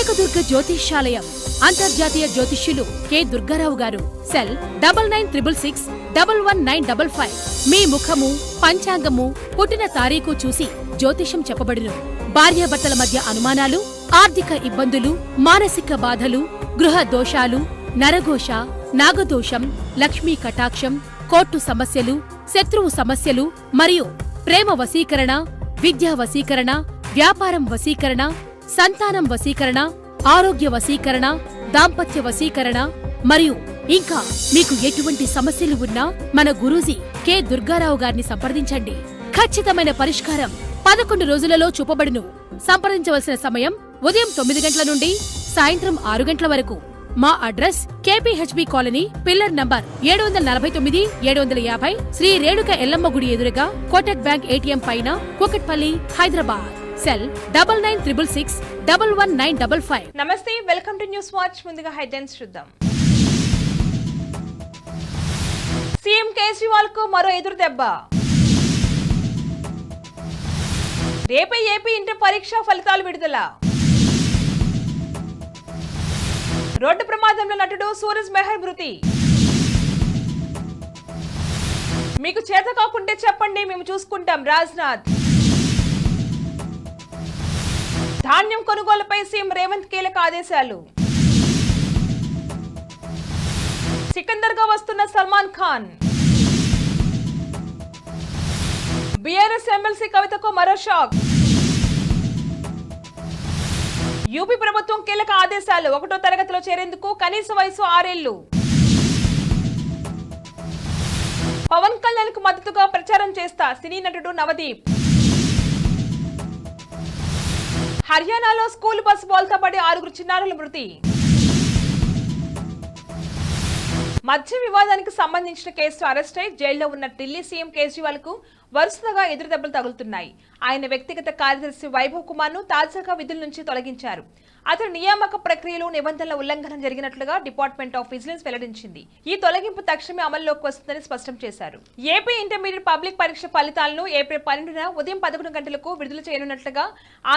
కనకదుర్గ జ్యోతిష్యాలయం, అంతర్జాతీయ జ్యోతిష్యులు కె దుర్గారావు గారు. సెల్ 9966611955. మీ ముఖము, పంచాంగము, పుట్టిన తారీఖు చూసి జ్యోతిషం చెప్పబడును. భార్యాభర్తల మధ్య అనుమానాలు, ఆర్థిక ఇబ్బందులు, మానసిక బాధలు, గృహ దోషాలు, నరఘోష, నాగదోషం, లక్ష్మీ కటాక్షం, కోర్టు సమస్యలు, శత్రువు సమస్యలు మరియు ప్రేమ వశీకరణ, విద్యా వశీకరణ, వ్యాపారం వశీకరణ, సంతానం వశీకరణ, ఆరోగ్య వశీకరణ, దాంపత్య వశీకరణ మరియు ఇంకా మీకు ఎటువంటి సమస్యలు ఉన్నా మన గురూజీ కె దుర్గారావు గారిని సంప్రదించండి. ఖచ్చితమైన పరిష్కారం 11 రోజులలో చూపబడును. సంప్రదించవలసిన సమయం ఉదయం 9 గంటల నుండి సాయంత్రం 6 గంటల వరకు. మా address KPHB colony, pillar number 749, 750, Shri Renuka Yellamma గుడి ఎదురుగా, కోటక్ బ్యాంక్ ATM పైన, కూకట్పల్లి, హైదరాబాద్. సెల్ 9966611955. నమస్తే, వెల్కమ్ టు న్యూస్ వాచ్. ముందుగా హెడ్లైన్స్ చూద్దాం. సీఎం కేజ్రీవాల్ కు మరో ఎదురు దెబ్బ. రేపే ఏపీ ఇంటర్ పరీక్ష ఫలితాలు విడుదల. రోడ్డు ప్రమాదంలో నటుడు సూరజ్ మెహర్ మృతి. మీకు చేత కాకుంటే చెప్పండి, మేము చూసుకుంటాం. రాజ్నాథ్. ధాన్యం కొనుగోలుపై సీఎం రేవంత్ కీలక ఆదేశాలు. సికందర్ గా వస్తున్న సల్మాన్ ఖాన్. బీఆర్ఎస్ ఎమ్మెల్సీ కవితకు మరో షాక్. యూపీ ప్రభుత్వం కీలక ఆదేశాలు. 1వ తరగతిలో చేరేందుకు కనీస వయసు 6 ఏళ్లు. పవన్ కళ్యాణ్ కు మద్దతుగా ప్రచారం చేస్తా సినీ నటుడు నవదీప్. హర్యానాలో స్కూల్ బస్సు బోల్తా పడి 6 చిన్నారుల మృతి. మధ్య వివాదానికి సంబంధించిన కేసులో అరెస్ట్ అయి జైల్లో ఉన్న ఢిల్లీ సీఎం కేజ్రీవాల్ కు వరుసగా ఎదురు దెబ్బలు తగులుతున్నాయి. ఆయన వ్యక్తిగత కార్యదర్శి వైభవ్ కుమార్ ను తాజాగా విధుల నుంచి తొలగించారు. అతని నియామక ప్రక్రియలో నిబంధనల ఉల్లంఘన జరిగినట్లుగా డిపార్ట్మెంట్ ఆఫ్ విజిలెన్స్ వెల్లడించింది. ఈ తొలగింపు తక్షణమే అమల్లోకి వస్తుందని స్పష్టం చేశారు. ఏపీ ఇంటర్మీడియట్ పబ్లిక్ పరీక్ష ఫలితాలను ఏప్రిల్ 12న ఉదయం 11 గంటలకు విడుదల చేయనున్నట్లుగా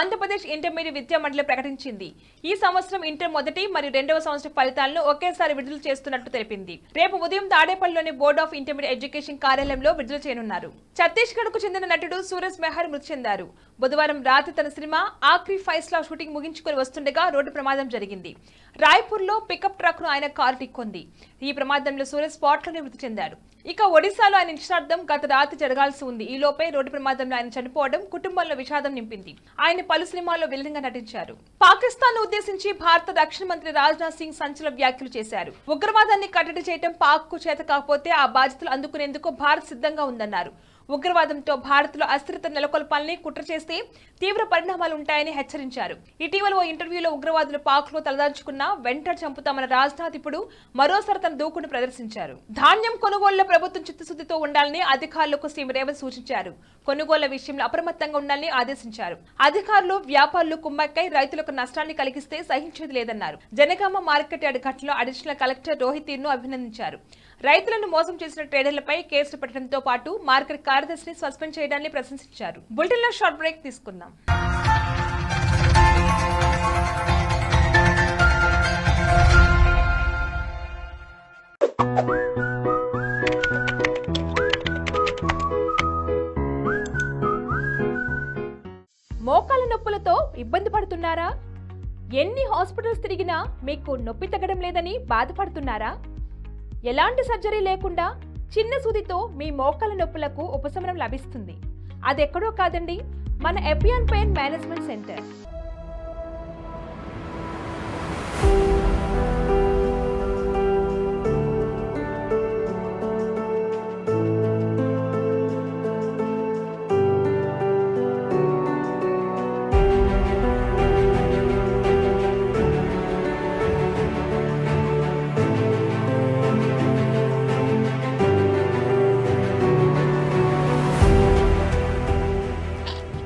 ఆంధ్రప్రదేశ్ ఇంటర్మీడియట్ విద్యా మండలి ప్రకటించింది. ఈ సంవత్సరం ఇంటర్ మొదటి మరియు 2వ సంవత్సరం ఫలితాలను ఒకేసారి విడుదల చేస్తున్నట్లు తెలిపింది. రేపు ఉదయం తాడేపల్లిలోని బోర్డ్ ఆఫ్ ఇంటర్మీడియట్ ఎడ్యుకేషన్ కార్యాలయంలో విడుదల చేయనున్నారు. ఛత్తీస్గఢ్ కు చెందిన నటుడు సూరజ్ మెహర్ మృతి చెందారు. బుధవారం రాత్రి తన సినిమా ఆఖరి ఫైస్లా షూటింగ్ ముగించుకుని వస్తుండగా రోడ్డు ప్రమాదం జరిగింది. రాయ్పూర్ లో పికప్ ట్రక్ ను ఆయన కారు ఢీకొంది. ఈ ప్రమాదంలో సూరజ్ స్పాట్ లోనే మృతి చెందారు. ఇక ఒడిశాలో ఆయన నిశ్చితార్థం గత రాత్రి జరగాల్సి ఉంది. ఈ లోపే రోడ్డు ప్రమాదంలో ఆయన చనిపోవడం కుటుంబంలో విషాదం నింపింది. ఆయన పలు సినిమాల్లో విలన్గా నటించారు. పాకిస్తాన్ ను ఉద్దేశించి భారత రక్షణ మంత్రి రాజ్నాథ్ సింగ్ సంచలన వ్యాఖ్యలు చేశారు. ఉగ్రవాదాన్ని కట్టడి చేయడం పాక్ కు చేత కాకపోతే ఆ బాధ్యతలు అందుకునేందుకు భారత్ సిద్ధంగా ఉందన్నారు. ఉగ్రవాదంతో భారత్ లో అస్థిరత నెలకొల్పాలని కుట్ర చేస్తే తీవ్ర పరిణామాలు ఉంటాయని హెచ్చరించారు. ఇటీవల ఓ ఇంటర్వ్యూలో ఉగ్రవాదులు పాక్ లో తలదాల్చుకున్న వెంటనే చంపుతామన్న రాజ్నాథ్ ఇప్పుడు మరోసారి తన దూకును ప్రదర్శించారు. ధాన్యం కొనుగోలులో ప్రభుత్వం చిత్తశుద్ధితో ఉండాలని అధికారులకు సీఎం రేవంత్ సూచించారు. కొనుగోళ్ల విషయంలో అప్రమత్తంగా ఉండాలని ఆదేశించారు. అధికారులు, వ్యాపారులు కుమ్మక్కై రైతులకు నష్టాన్ని కలిగిస్తే సహించేది లేదన్నారు. జనగామ మార్కెట్ యార్డ్ ఘటనలో అడిషనల్ కలెక్టర్ రోహిత్ ను అభినందించారు. రైతులను మోసం చేసిన ట్రేడర్లపై కేసులు పెట్టడంతో పాటు మార్కెట్ కార్యదర్శిని సస్పెండ్ చేయడాన్ని ప్రశంసించారు. బులెటిన్ లో షార్ట్ బ్రేక్ తీసుకుందాం. మోకాల నొప్పులతో ఇబ్బంది పడుతున్నారా? ఎన్ని హాస్పిటల్స్ తిరిగినా మీకు నొప్పి తగ్గడం లేదని బాధపడుతున్నారా? ఎలాంటి సర్జరీ లేకుండా చిన్న సూదితో మీ మోకాల నొప్పులకు ఉపశమనం లభిస్తుంది. అదెక్కడో కాదండి, మన Epione pain management centre.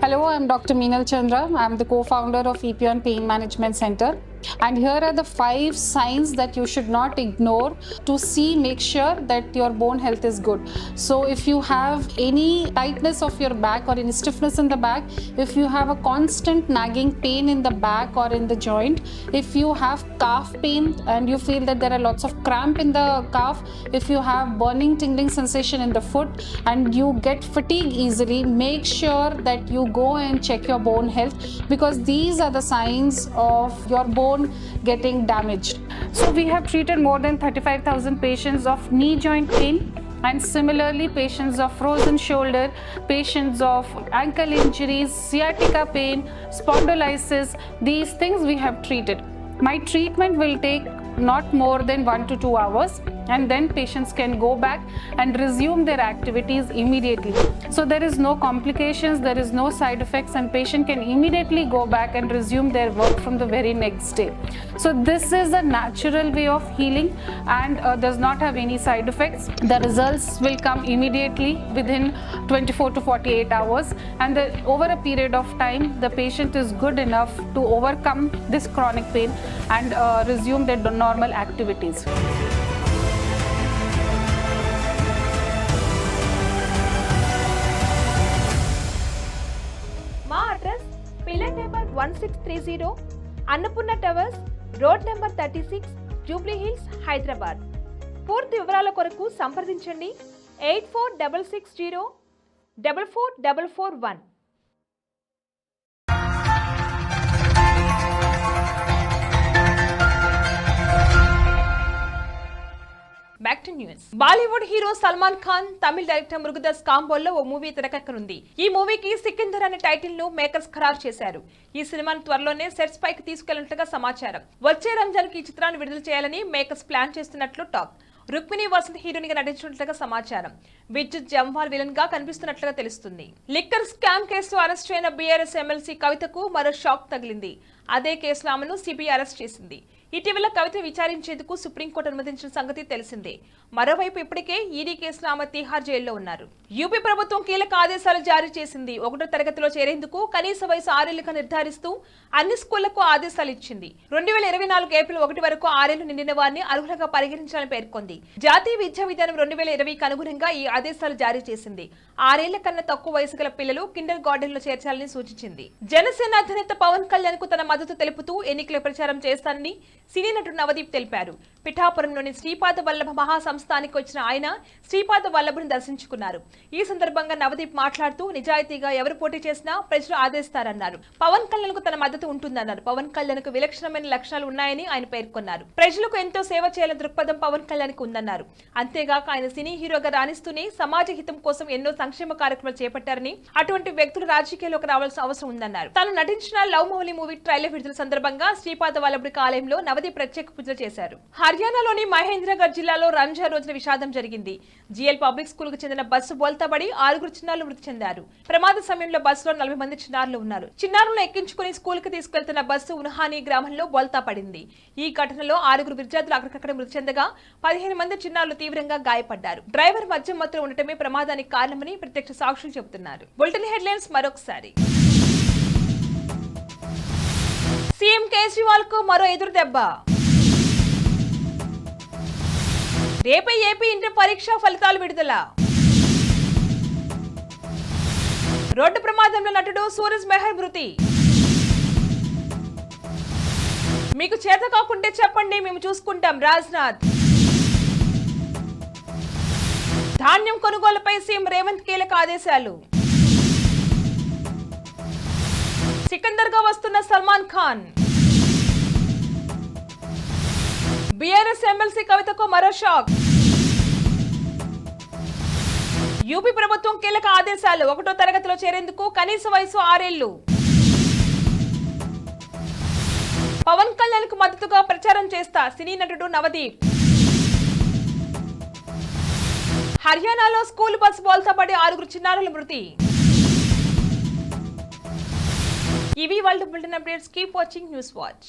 Hello, I'm Dr. Meenal Chandra. I'm the co-founder of Epion Pain Management Center. And here are the 5 signs that you should not ignore to see, make sure that your bone health is good. So if you have any tightness of your back or any stiffness in the back, if you have a constant nagging pain in the back or in the joint, if you have calf pain and you feel that there are lots of cramp in the calf, if you have burning tingling sensation in the foot and you get fatigue easily, make sure that you go and check your bone health, because these are the signs of your bone getting damaged. So we have treated more than 35,000 patients of knee joint pain, and similarly patients of frozen shoulder, patients of ankle injuries, sciatica pain, spondylosis. These things we have treated. My treatment will take not more than 1 to 2 hours, and then patients can go back and resume their activities immediately. So there is no complications, there is no side effects, and patient can immediately go back and resume their work from the very next day. So this is a natural way of healing and does not have any side effects. The results will come immediately within 24 to 48 hours, and over a period of time the patient is good enough to overcome this chronic pain and resume their normal activities. మా address pillar number 1630 Annapurna towers, road number 36, Jubilee Hills, Hyderabad. పూర్తి వివరాల కొరకు సంప్రదించండి 8460 back to news. Bollywood hero Salman Khan, Tamil director Murugadoss కాంబోల్లో ఓ movie తెరకెక్కనుంది. ఈ మూవీకి సికిందర్ అనే టైటిల్ ను మేకర్స్ ఖరారు చేశారు. ఈ సినిమాను త్వరలోనే సెట్స్ పైకి తీసుకెళ్లినట్లుగా సమాచారం. వచ్చే రంజాన్ కి ఈ చిత్రాన్ని విడుదల చేయాలని మేకర్స్ ప్లాన్ చేస్తున్నట్లు టాక్. రుక్మిణి వసంత్ హీరోయిన్గా నటించినట్లుగా సమాచారం. విద్యుత్ జంవాల్ విలన్ గా కనిపిస్తున్నట్లుగా తెలుస్తుంది. లిక్కర్ స్కామ్ కేసులో అరెస్ట్ అయిన బీఆర్ఎస్ ఎమ్మెల్సీ కవితకు మరో షాక్ తగిలింది. అదే కేసులో ఆమెను సిబిఐ అరెస్ట్ చేసింది. ఇటీవల కవిత విచారించేందుకు సుప్రీంకోర్టు అనుమతించిన సంగతి తెలిసిందే. మరోవైపు ఇప్పటికే ఈడీ కేసులో ఆమె తిహార్ జైల్లో ఉన్నారు. యూపీ ప్రభుత్వం కీలక ఆదేశాలు జారీ చేసింది. 1వ తరగతిలో చేరేందుకు కనీస వయసు 6 ఏళ్లుగా నిర్ధారిస్తూ అన్ని స్కూళ్లకు ఆదేశాలు ఇచ్చింది. 2024 ఏప్రిల్ 1 వరకు 6 ఏళ్లు నిండిన వారిని అర్హులుగా పరిగణించాలని పేర్కొంది. జాతీయ విద్యా విధానం 2020కి అనుగుణంగా ఈ ఆదేశాలు జారీ చేసింది. 6 ఏళ్ల కన్నా తక్కువ వయసు గల పిల్లలు కిండర్ గార్డెన్ లో చేర్చాలని సూచించింది. జనసేన అధినేత పవన్ కళ్యాణ్ కు తన మద్దతు తెలుపుతూ ఎన్నికల ప్రచారం చేస్తానని సినీ నటుడు నవదీప్ తెలిపారు. పిఠాపురంలోని శ్రీపాద వల్లభ మహాసంస్థానికి వచ్చిన ఆయన శ్రీపాద వల్లభుని దర్శించుకున్నారు. ఈ సందర్భంగా నవదీప్ మాట్లాడుతూ నిజాయితీగా ఎవరు పోటీ చేసినా ప్రజలు ఆదేశిస్తారన్నారు. పవన్ కళ్యాణ్ కు తన మద్దతు ఉంటుందన్నారు. పవన్ కళ్యాణ్ కు విలక్షణమైన లక్షణాలు ఉన్నాయని ఆయన పేర్కొన్నారు. ప్రజలకు ఎంతో సేవ చేయాలని దృక్పథం పవన్ కళ్యాణ్ కు ఉందన్నారు. అంతేగాక ఆయన సినీ హీరోగా రాణిస్తూనే సమాజ హితం కోసం ఎన్నో సంక్షేమ కార్యక్రమాలు చేపట్టారని, అటువంటి వ్యక్తులు రాజకీయాల్లోకి రావాల్సిన అవసరం ఉందన్నారు. తాను నటించిన లవ్ మౌలి మూవీ ట్రైలర్ విడుదల సందర్భంగా శ్రీపాద వల్లభుడి ఆలయంలో నవదీప్ ప్రత్యేక పూజలు చేశారు. హర్యానాలోని మహేంద్రగఢ్ జిల్లాలో రంజాన్ రోజున విషాదం జరిగింది. జిఎల్ పబ్లిక్ స్కూల్ కు చెందిన బస్సు బోల్తాబడి 6 చిన్నారులు మృతి చెందారు. ప్రమాద సమయంలో బస్సులో 40 మంది చిన్నారులు ఉన్నారు. చిన్నారులను ఎక్కించుకుని స్కూల్ కు తీసుకెళ్తున్న బస్సు ఉన్హానీ గ్రామంలో బోల్తా పడింది. ఈ ఘటనలో 6 విద్యార్థులు అక్కడికక్కడ మృతి చెందగా 15 మంది చిన్నారులు తీవ్రంగా గాయపడ్డారు. డ్రైవర్ మద్యం మత్తులో ఉండటమే ప్రమాదానికి కారణమని ప్రత్యక్ష సాక్షులు చెబుతున్నారు. బులెటిన్ హెడ్లైన్స్ మరొకసారి. సీఎం కేజ్రీవాల్ కు మరో ఎదురు దెబ్బ. రేపే ఏపీ ఇంటర్ పరీక్ష ఫలితాలు విడుదల. రోడ్డు ప్రమాదంలో నటుడు సూరజ్ మెహర్ మృతి. మీకు చేత కాకుంటే చెప్పండి, మేము చూసుకుంటాం రాజ్నాథ్. ధాన్యం కొనుగోలుపై సీఎం రేవంత్ కీలక ఆదేశాలు. సికందర్ గా వస్తున్న సల్మాన్ ఖాన్. బీఆర్ఎస్ ఎమ్మెల్సీ కవితకు మరో షాక్. యూపీ ప్రభుత్వం కీలక ఆదేశాలు. 1వ తరగతిలో చేరేందుకు కనీస వయసు 6 ఏళ్లు. పవన్ కళ్యాణ్ కు మద్దతుగా ప్రచారం చేస్తా సినీ నటుడు నవదీప్. హర్యానాలో స్కూల్ బస్ బోల్తాపడి 6 చిన్నారుల మృతి. ఇవి world bulletin updates. Keep watching news watch.